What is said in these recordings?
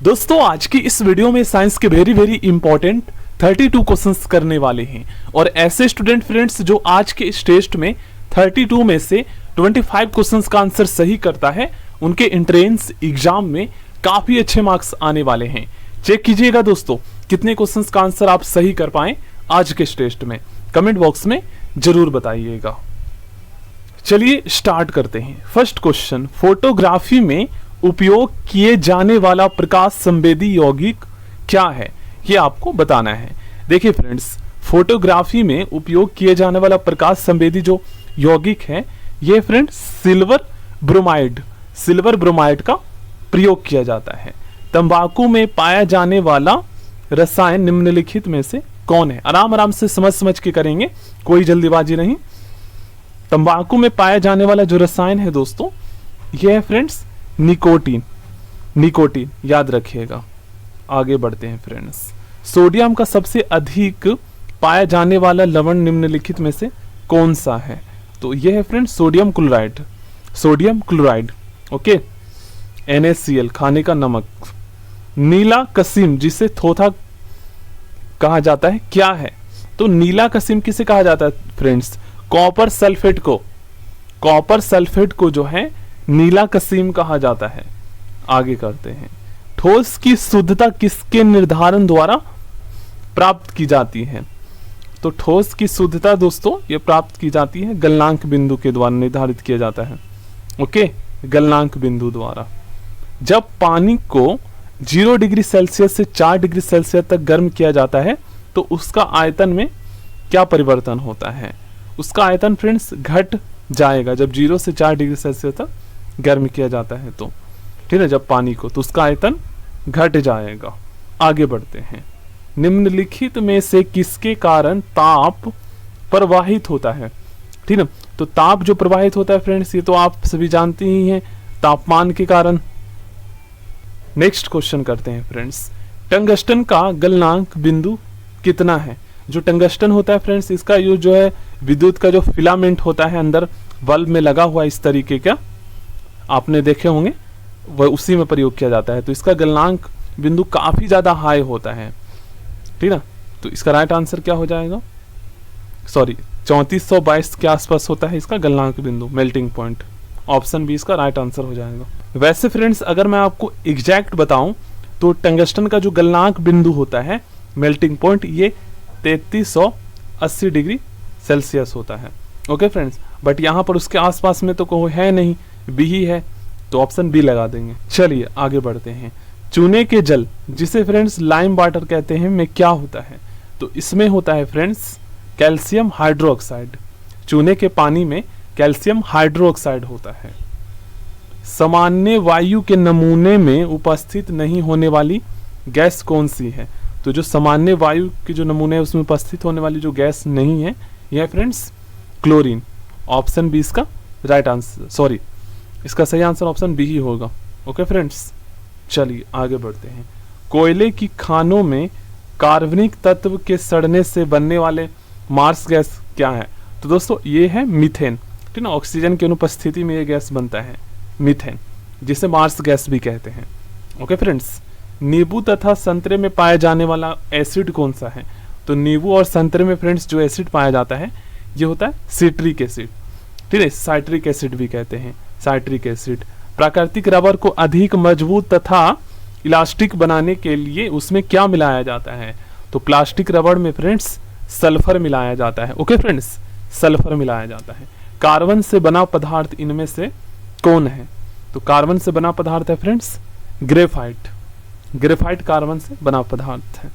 दोस्तों आज की इस वीडियो में साइंस के वेरी इंपॉर्टेंट 32 क्वेश्चंस करने वाले हैं और ऐसे स्टूडेंट फ्रेंड्स जो आज के इस टेस्ट में 32 में से 25 क्वेश्चंस का आंसर सही करता है उनके एंट्रेंस एग्जाम में काफी अच्छे मार्क्स आने वाले हैं। चेक कीजिएगा दोस्तों कितने क्वेश्चंस का आंसर आप सही कर पाए आज के इस टेस्ट में, कमेंट बॉक्स में जरूर बताइएगा। चलिए स्टार्ट करते हैं। फर्स्ट क्वेश्चन, फोटोग्राफी में उपयोग किए जाने वाला प्रकाश संवेदी यौगिक क्या है, ये आपको बताना है। देखिए फ्रेंड्स, फोटोग्राफी में उपयोग किए जाने वाला प्रकाश संवेदी जो यौगिक है ये फ्रेंड्स सिल्वर ब्रोमाइड का प्रयोग किया जाता है। तंबाकू में पाया जाने वाला रसायन निम्नलिखित में से कौन है? आराम से समझ के करेंगे, कोई जल्दीबाजी नहीं। तंबाकू में पाया जाने वाला जो रसायन है दोस्तों ये है फ्रेंड्स निकोटीन, याद रखिएगा। आगे बढ़ते हैं फ्रेंड्स। सोडियम का सबसे अधिक पाया जाने वाला लवण निम्नलिखित में से कौन सा है? तो यह है friends sodium chloride. Okay, NaCl, खाने का नमक। नीला कसिम जिसे थोथा कहा जाता है क्या है? तो नीला कसिम किसे कहा जाता है फ्रेंड्स? कॉपर सल्फेट को जो है नीला कसीम कहा जाता है। आगे करते हैं। ठोस की शुद्धता किसके निर्धारण द्वारा प्राप्त की जाती है? तो ठोस की शुद्धता दोस्तों ये प्राप्त की जाती है गलनांक बिंदु के द्वारा निर्धारित किया जाता है। ओके, गलनांक बिंदु द्वारा। जब पानी को 0 डिग्री सेल्सियस से 4 डिग्री सेल्सियस तक गर्म किया जाता है तो उसका आयतन में क्या परिवर्तन होता है? उसका आयतन फ्रेंड्स घट जाएगा जब 0 से 4 डिग्री सेल्सियस तक गर्म किया जाता है तो, ठीक है, जब पानी को, तो उसका आयतन घट जाएगा। आगे बढ़ते हैं। निम्नलिखित में से किसके कारण ताप प्रवाहित होता है? ठीक है, तो ताप जो प्रवाहित होता है फ्रेंड्स ये तो आप सभी जानते ही हैं, तापमान के कारण। नेक्स्ट क्वेश्चन करते हैं फ्रेंड्स। टंगस्टन का गलनांक बिंदु कितना है? जो टंगस्टन होता है फ्रेंड्स इसका जो है विद्युत का जो फिलामेंट होता है अंदर बल्ब में लगा हुआ इस तरीके का आपने देखे होंगे, वह उसी में प्रयोग किया जाता है। तो इसका गलनांक बिंदु काफी ज्यादा हाई होता है, ठीक है। तो इसका राइट आंसर क्या हो जाएगा? 3422 के आसपास होता है इसका गलनांक बिंदु, मेल्टिंग पॉइंट। ऑप्शन बी इसका राइट आंसर हो जाएगा। वैसे फ्रेंड्स अगर मैं आपको एग्जैक्ट बताऊं तो टंगस्टन का जो गलनांक बिंदु होता है मेल्टिंग पॉइंट ये 3380 डिग्री सेल्सियस होता है। ओके फ्रेंड्स, बट यहाँ पर उसके आसपास में तो कोई है नहीं, बी ही है, तो ऑप्शन बी लगा देंगे। चलिए आगे बढ़ते हैं। चूने के जल जिसे फ्रेंड्स लाइम वाटर कहते हैं में क्या होता है? तो इसमें होता है फ्रेंड्स कैल्शियम हाइड्रोक्साइड। चूने के पानी में कैल्शियम हाइड्रोक्साइड होता है। सामान्य वायु के नमूने में उपस्थित नहीं होने वाली गैस कौन सी है? तो जो सामान्य वायु के जो नमूने है उसमें उपस्थित होने वाली जो गैस नहीं है यह फ्रेंड्स क्लोरीन। ऑप्शन बी इसका राइट आंसर, इसका सही आंसर ऑप्शन बी ही होगा। ओके फ्रेंड्स, चलिए आगे बढ़ते हैं। कोयले की खानों में कार्बनिक तत्व के सड़ने से बनने वाले मार्स गैस क्या है? तो दोस्तों ये है मीथेन, ठीक ना। ऑक्सीजन की अनुपस्थिति में ये गैस बनता है मीथेन, जिसे मार्स गैस भी कहते हैं। ओके फ्रेंड्स, नींबू तथा संतरे में पाया जाने वाला एसिड कौन सा है? तो नींबू और संतरे में फ्रेंड्स जो एसिड पाया जाता है ये होता है सिट्रिक एसिड, ठीक है, साइट्रिक एसिड भी कहते हैं, साइट्रिक एसिड। प्राकृतिक रबर को अधिक मजबूत तथा इलास्टिक बनाने के लिए उसमें क्या मिलाया जाता है? तो प्लास्टिक रबर में फ्रेंड्स सल्फर मिलाया जाता है। ओके फ्रेंड्स, सल्फर मिलाया जाता है। कार्बन से बना पदार्थ इनमें से कौन है? तो कार्बन से बना पदार्थ है फ्रेंड्स ग्रेफाइट कार्बन से बना पदार्थ है।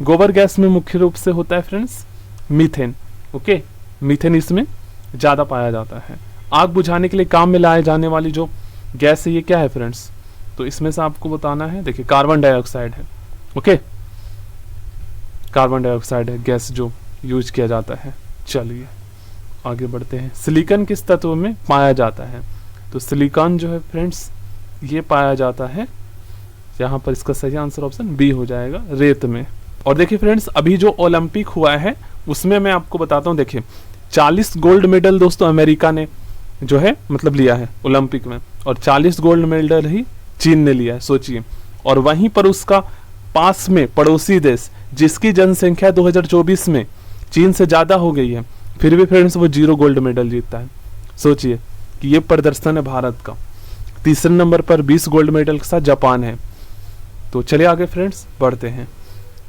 गोबर गैस में मुख्य रूप से होता है फ्रेंड्स मीथेन। ओके, मीथेन इसमें ज्यादा पाया जाता है। आग बुझाने के लिए काम में लाए जाने वाली जो गैस है ये क्या है फ्रेंड्स? तो इसमें से आपको बताना है, देखिए कार्बन डाइऑक्साइड है। ओके, कार्बन डाइऑक्साइड है गैस जो यूज किया जाता है। चलिए आगे बढ़ते हैं। सिलिकॉन किस तत्व में पाया जाता है? तो सिलिकॉन जो है फ्रेंड्स ये पाया जाता है, यहाँ पर इसका सही आंसर ऑप्शन बी हो जाएगा, रेत में। और देखिए फ्रेंड्स अभी जो ओलंपिक हुआ है उसमें मैं आपको बताता हूँ, देखिए 40 गोल्ड मेडल दोस्तों अमेरिका ने जो है मतलब लिया है ओलंपिक में, और 40 गोल्ड मेडल ही चीन ने लिया है। सोचिए और वहीं पर उसका पास में पड़ोसी देश जिसकी जनसंख्या 2024 में चीन से ज्यादा हो गई है, फिर भी फ्रेंड्स वो 0 गोल्ड मेडल जीतता है। सोचिए कि ये प्रदर्शन है भारत का। तीसरे नंबर पर 20 गोल्ड मेडल के साथ जापान है। तो चलिए आगे फ्रेंड्स बढ़ते हैं।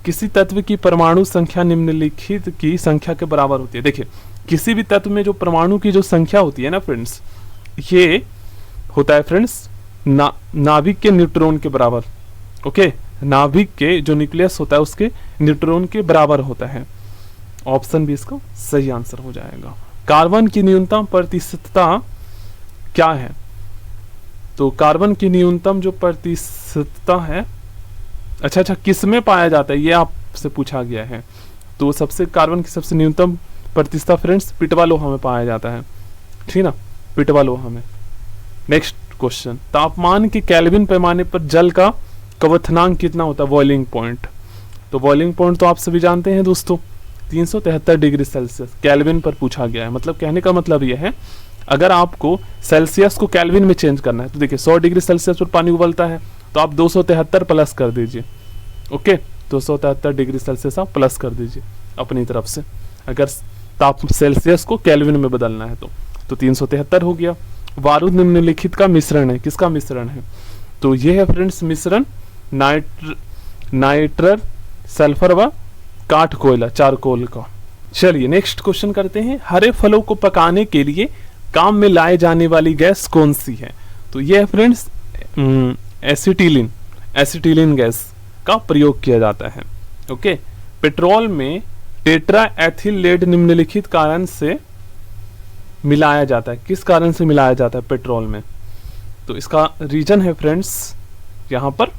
किसी तत्व की परमाणु संख्या निम्नलिखित की संख्या के बराबर होती है। देखिए, किसी भी तत्व में जो परमाणु की जो संख्या होती है ना फ्रेंड्स, ये होता है फ्रेंड्स नाभिक के न्यूट्रॉन के बराबर। ओके, नाभिक के जो न्यूक्लियस होता है उसके न्यूट्रॉन के बराबर होता है। ऑप्शन बी इसका सही आंसर हो जाएगा। कार्बन की न्यूनतम प्रतिशतता क्या है? तो कार्बन की न्यूनतम जो प्रतिशतता है, अच्छा किस में पाया जाता है ये आपसे पूछा गया है। तो सबसे कार्बन की सबसे न्यूनतम प्रतिशतता फ्रेंड्स पिटवा लोहा में पाया जाता है, ठीक ना, पिटवा लोहा में। नेक्स्ट क्वेश्चन, तापमान के केल्विन पैमाने पर जल का क्वथनांक कितना होता है? Boiling point. तो बॉइलिंग पॉइंट तो आप सभी जानते हैं दोस्तों, 373 डिग्री सेल्सियस केल्विन पर पूछा गया है। मतलब कहने का मतलब यह है, अगर आपको सेल्सियस को केल्विन में चेंज करना है तो देखिए 100 डिग्री सेल्सियस पर पानी उबलता है, तो आप 273 प्लस कर दीजिए। ओके, 273 डिग्री सेल्सियस आप प्लस कर दीजिए अपनी तरफ से, अगर सेल्सियस को केल्विन में बदलना है तो 373 हो गया। बारूद निम्नलिखित का मिश्रण है, किसका मिश्रण है? तो ये है फ्रेंड्स मिश्रण नाइट्रर सल्फर व काठ कोयला चारकोल का। चलिए नेक्स्ट क्वेश्चन करते हैं। हरे फलों को पकाने के लिए काम में लाए जाने वाली गैस कौन सी है? तो ये है फ्रेंड्स एसिटिलीन गैस का प्रयोग किया जाता है। ओके, पेट्रोल में टेट्रा एथिल लेड निम्नलिखित कारण से मिलाया जाता है। किस कारण से मिलाया जाता है पेट्रोल में? तो इसका रीजन है फ्रेंड्स यहाँ पर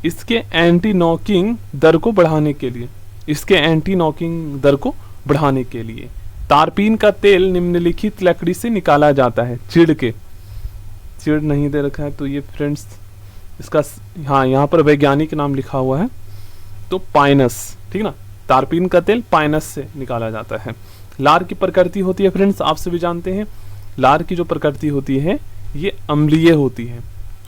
इसके एंटी नॉकिंग दर को बढ़ाने के लिए, इसके एंटी नॉकिंग दर को बढ़ाने के लिए। तारपीन का तेल निम्नलिखित लकड़ी से निकाला जाता है। चिड़ नहीं दे रखा है तो ये फ्रेंड्स इसका हाँ यहाँ पर वैज्ञानिक नाम लिखा हुआ है तो पाइनस, ठीक ना, तारपीन का तेल पाइनस से निकाला जाता है। लार की प्रकृति होती है फ्रेंड्स, आप सभी जानते हैं लार की जो प्रकृति होती है ये अम्लीय होती है।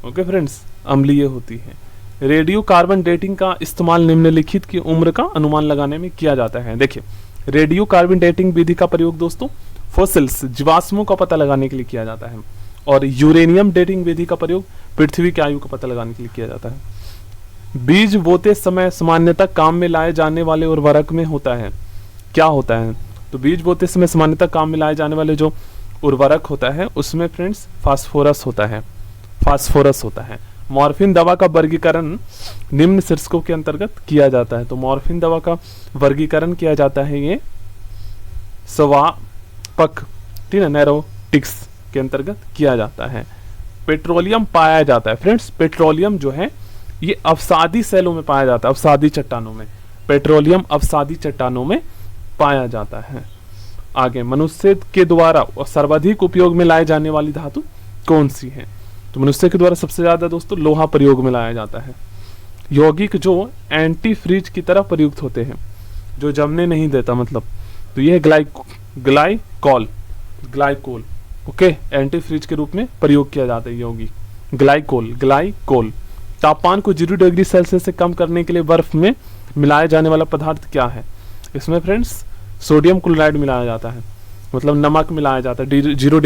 ओके फ्रेंड्स, अम्लीय होती है। रेडियो कार्बन डेटिंग का इस्तेमाल निम्नलिखित की उम्र का अनुमान लगाने में किया जाता है। देखिए, रेडियो कार्बन डेटिंग विधि का प्रयोग दोस्तों फॉसिल्स जीवाश्मों का पता लगाने के लिए किया जाता है, और यूरेनियम डेटिंग विधि का प्रयोग पृथ्वी की आयु का पता लगाने के लिए किया जाता है। बीज बोते समय सामान्यतः काम में लाए जाने वाले उर्वरक में होता है, क्या होता है? तो बीज बोते समय सामान्यतः काम में लाए जाने वाले जो उर्वरक होता है उसमें फ्रेंड्स फास्फोरस होता है, फास्फोरस होता है। मॉर्फिन दवा का वर्गीकरण निम्न शीर्षकों के अंतर्गत किया जाता है। तो मॉर्फिन दवा का वर्गीकरण किया जाता है ये स्वापक, ठीक है, नैरोटिक्स के अंतर्गत किया जाता है। पेट्रोलियम पाया जाता है फ्रेंड्स, पेट्रोलियम जो है ये अवसादी सेलों में पाया जाता है, अवसादी चट्टानों में। पेट्रोलियम अवसादी चट्टानों में पाया जाता है। आगे, मनुष्य के द्वारा सर्वाधिक उपयोग में लाए जाने वाली धातु कौन सी है? तो मनुष्य के द्वारा सबसे ज्यादा दोस्तों लोहा प्रयोग में लाया जाता है। यौगिक जो एंटी फ्रीज की तरह प्रयुक्त होते हैं, जो जमने नहीं देता मतलब, तो ये ग्लाइकोल। ओके, एंटी फ्रीज के रूप में प्रयोग किया जाता है यौगिक ग्लाइकोल। तापमान को 0 डिग्री सेल्सियस से कम करने के लिए बर्फ में मिलाया जाने वाला पदार्थ क्या है? इसमें फ्रेंड्स सोडियम क्लोराइड मिलाया जाता है, मतलब नमक मिलाया जाता है 0 डिग्री